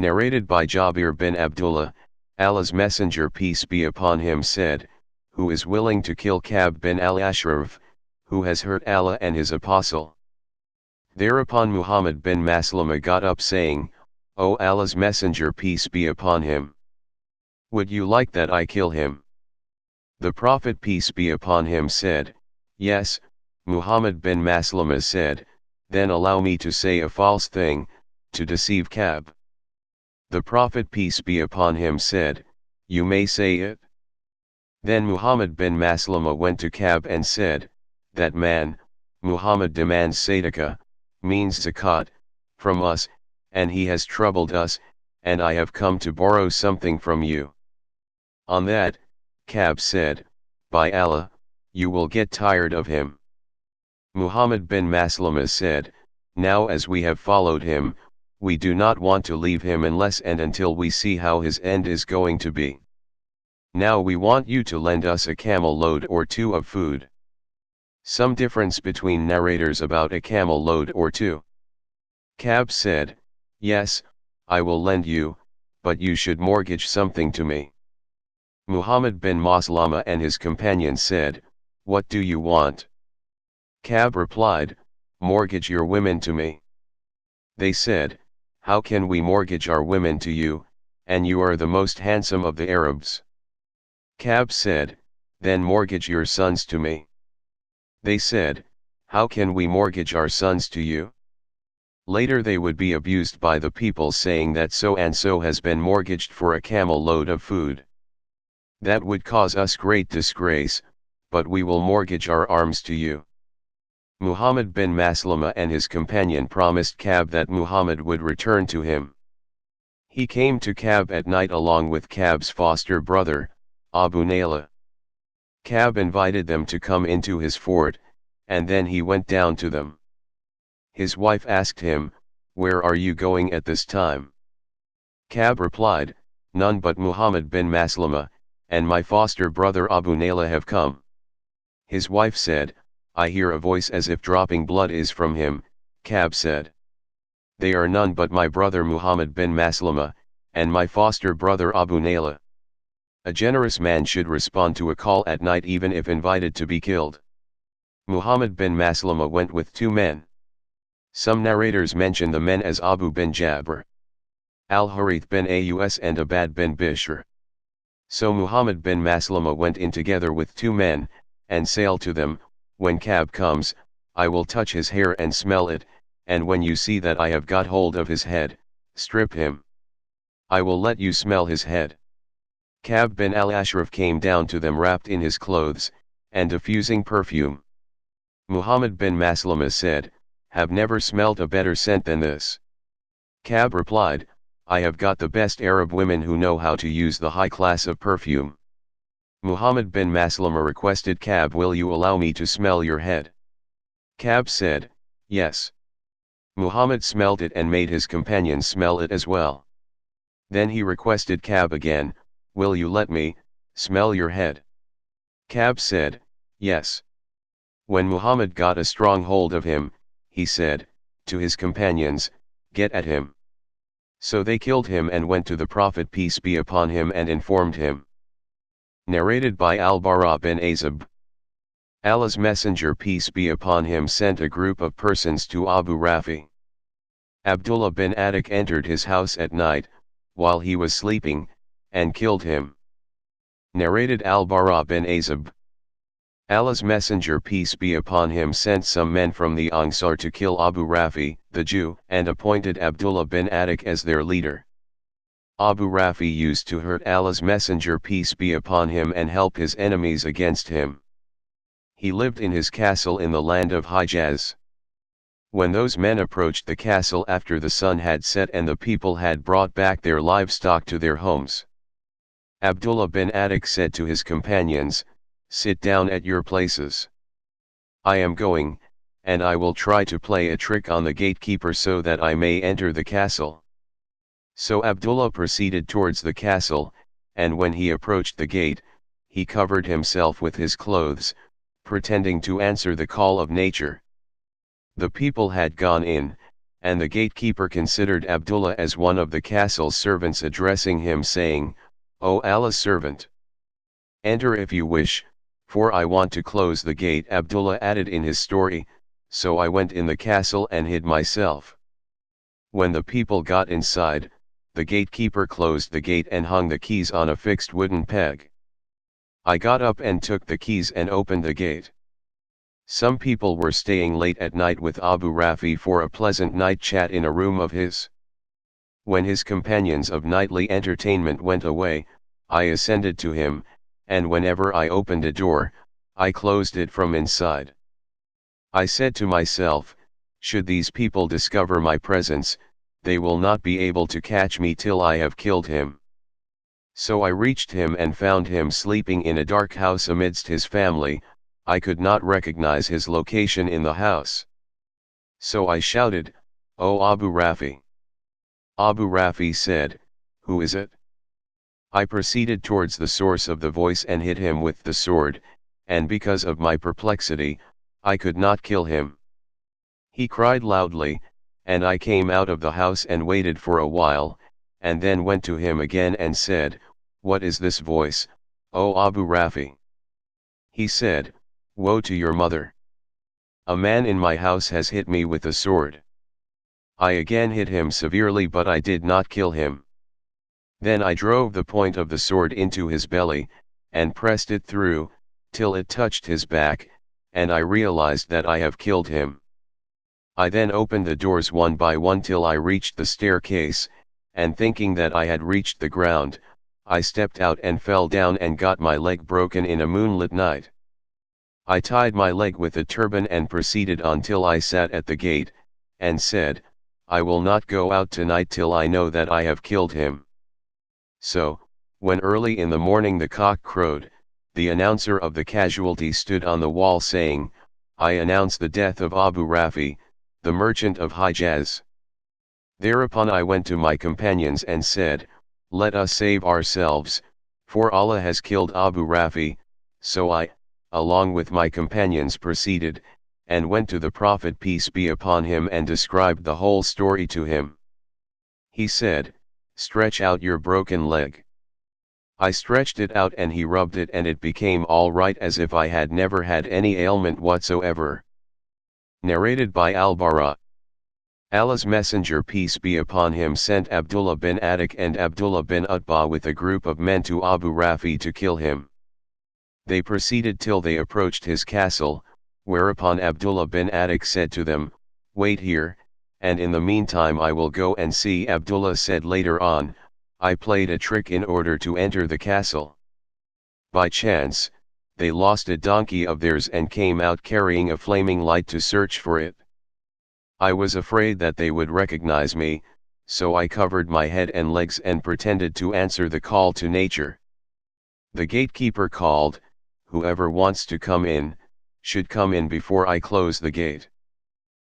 Narrated by Jabir bin Abdullah, Allah's Messenger peace be upon him said, who is willing to kill Ka'b bin al-Ashraf, who has hurt Allah and his apostle. Thereupon Muhammad bin Maslama got up saying, O Allah's Messenger peace be upon him. Would you like that I kill him? The Prophet peace be upon him said, Yes. Muhammad bin Maslama said, Then allow me to say a false thing, to deceive Ka'b. The Prophet peace be upon him said, You may say it. Then Muhammad bin Maslama went to Ka'b and said, That man, Muhammad demands sadaqah, means zakat, from us, and he has troubled us, and I have come to borrow something from you. On that, Ka'b said, By Allah, you will get tired of him. Muhammad bin Maslama said, Now as we have followed him, we do not want to leave him unless and until we see how his end is going to be. Now we want you to lend us a camel load or two of food. Some difference between narrators about a camel load or two. Ka'b said, Yes, I will lend you, but you should mortgage something to me. Muhammad bin Maslama and his companion said, What do you want? Ka'b replied, Mortgage your women to me. They said, How can we mortgage our women to you, and you are the most handsome of the Arabs? Ka'b said, Then mortgage your sons to me. They said, How can we mortgage our sons to you? Later they would be abused by the people saying that so and so has been mortgaged for a camel load of food. That would cause us great disgrace, but we will mortgage our arms to you. Muhammad bin Maslama and his companion promised Ka'b that Muhammad would return to him. He came to Ka'b at night along with Ka'b's foster brother, Abu Nayla. Ka'b invited them to come into his fort, and then he went down to them. His wife asked him, Where are you going at this time? Ka'b replied, None but Muhammad bin Maslama, and my foster brother Abu Nayla have come. His wife said, I hear a voice as if dropping blood is from him. Ka'b said, They are none but my brother Muhammad bin Maslama, and my foster brother Abu Nayla. A generous man should respond to a call at night even if invited to be killed. Muhammad bin Maslama went with two men. Some narrators mention the men as Abu bin Jabr, Al-Harith bin Aus and Abad bin Bishr. So Muhammad bin Maslama went in together with two men, and sailed to them. When Ka'b comes, I will touch his hair and smell it, and when you see that I have got hold of his head, strip him. I will let you smell his head. Ka'b bin al-Ashraf came down to them wrapped in his clothes, and diffusing perfume. Muhammad bin Maslama said, Have never smelt a better scent than this. Ka'b replied, I have got the best Arab women who know how to use the high class of perfume. Muhammad bin Maslama requested Ka'b, Will you allow me to smell your head? Ka'b said, Yes. Muhammad smelt it and made his companions smell it as well. Then he requested Ka'b again, Will you let me smell your head? Ka'b said, Yes. When Muhammad got a strong hold of him, he said to his companions, Get at him. So they killed him and went to the Prophet peace be upon him and informed him. Narrated by Al-Bara bin Azib. Allah's Messenger peace be upon him sent a group of persons to Abu Rafi. Abdullah bin Atik entered his house at night, while he was sleeping, and killed him. Narrated Al-Bara bin Azib. Allah's Messenger peace be upon him sent some men from the Ansar to kill Abu Rafi, the Jew, and appointed Abdullah bin Atik as their leader. Abu Rafi used to hurt Allah's Messenger peace be upon him and help his enemies against him. He lived in his castle in the land of Hijaz. When those men approached the castle after the sun had set and the people had brought back their livestock to their homes, Abdullah bin Atik said to his companions, Sit down at your places. I am going, and I will try to play a trick on the gatekeeper so that I may enter the castle. So Abdullah proceeded towards the castle, and when he approached the gate, he covered himself with his clothes, pretending to answer the call of nature. The people had gone in, and the gatekeeper considered Abdullah as one of the castle's servants, addressing him saying, "O Allah's servant, enter if you wish, for I want to close the gate." Abdullah added in his story, "So I went in the castle and hid myself. When the people got inside, the gatekeeper closed the gate and hung the keys on a fixed wooden peg. I got up and took the keys and opened the gate. Some people were staying late at night with Abu Rafi for a pleasant night chat in a room of his. When his companions of nightly entertainment went away, I ascended to him, and whenever I opened a door, I closed it from inside. I said to myself, should these people discover my presence, they will not be able to catch me till I have killed him. So I reached him and found him sleeping in a dark house amidst his family. I could not recognize his location in the house. So I shouted, 'O Abu Rafi!' Abu Rafi said, 'Who is it?' I proceeded towards the source of the voice and hit him with the sword, and because of my perplexity, I could not kill him. He cried loudly, and I came out of the house and waited for a while, and then went to him again and said, 'What is this voice, O Abu Rafi?' He said, 'Woe to your mother! A man in my house has hit me with a sword.' I again hit him severely, but I did not kill him. Then I drove the point of the sword into his belly, and pressed it through, till it touched his back, and I realized that I have killed him. I then opened the doors one by one till I reached the staircase, and thinking that I had reached the ground, I stepped out and fell down and got my leg broken in a moonlit night. I tied my leg with a turban and proceeded on till I sat at the gate, and said, 'I will not go out tonight till I know that I have killed him.' So, when early in the morning the cock crowed, the announcer of the casualty stood on the wall saying, 'I announce the death of Abu Rafi, the merchant of Hijaz.' Thereupon I went to my companions and said, 'Let us save ourselves, for Allah has killed Abu Rafi.' So I, along with my companions, proceeded, and went to the Prophet peace be upon him and described the whole story to him. He said, 'Stretch out your broken leg.' I stretched it out and he rubbed it and it became all right as if I had never had any ailment whatsoever." Narrated by Al-Bara. Allah's Messenger peace be upon him sent Abdullah bin Atik and Abdullah bin Utbah with a group of men to Abu Rafi to kill him. They proceeded till they approached his castle, whereupon Abdullah bin Atik said to them, "Wait here, and in the meantime I will go and see." Abdullah said later on, "I played a trick in order to enter the castle. By chance, they lost a donkey of theirs and came out carrying a flaming light to search for it. I was afraid that they would recognize me, so I covered my head and legs and pretended to answer the call to nature. The gatekeeper called, 'Whoever wants to come in, should come in before I close the gate.'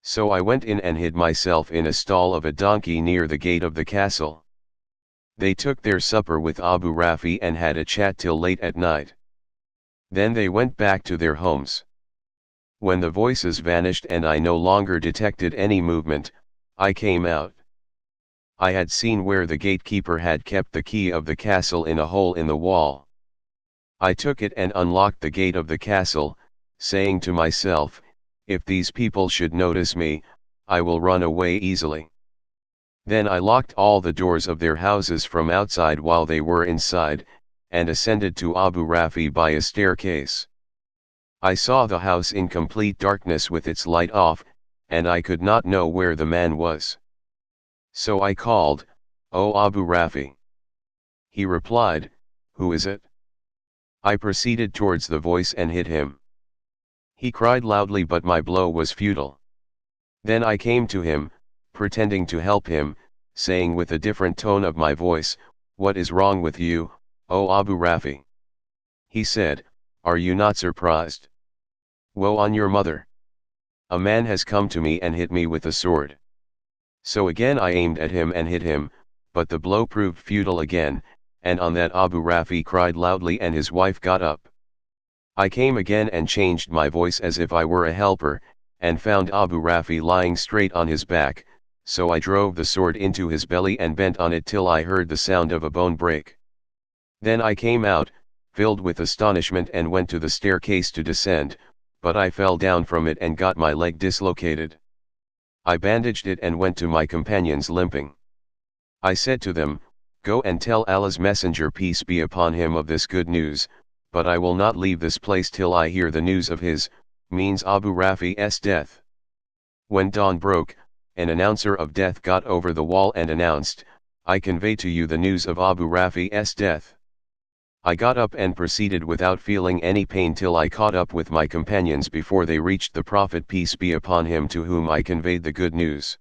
So I went in and hid myself in a stall of a donkey near the gate of the castle. They took their supper with Abu Rafi and had a chat till late at night. Then they went back to their homes. When the voices vanished and I no longer detected any movement, I came out. I had seen where the gatekeeper had kept the key of the castle in a hole in the wall. I took it and unlocked the gate of the castle, saying to myself, 'If these people should notice me, I will run away easily.' Then I locked all the doors of their houses from outside while they were inside, and ascended to Abu Rafi by a staircase. I saw the house in complete darkness with its light off, and I could not know where the man was. So I called, 'O Abu Rafi!' He replied, 'Who is it?' I proceeded towards the voice and hit him. He cried loudly, but my blow was futile. Then I came to him, pretending to help him, saying with a different tone of my voice, 'What is wrong with you, O Abu Rafi?' He said, 'Are you not surprised? Woe on your mother! A man has come to me and hit me with a sword.' So again I aimed at him and hit him, but the blow proved futile again, and on that Abu Rafi cried loudly and his wife got up. I came again and changed my voice as if I were a helper, and found Abu Rafi lying straight on his back, so I drove the sword into his belly and bent on it till I heard the sound of a bone break. Then I came out, filled with astonishment, and went to the staircase to descend, but I fell down from it and got my leg dislocated. I bandaged it and went to my companions limping. I said to them, "Go and tell Allah's messenger peace be upon him of this good news, but I will not leave this place till I hear the news of his," means Abu Rafi's death. When dawn broke, an announcer of death got over the wall and announced, "I convey to you the news of Abu Rafi's death." I got up and proceeded without feeling any pain till I caught up with my companions before they reached the Prophet peace be upon him, to whom I conveyed the good news.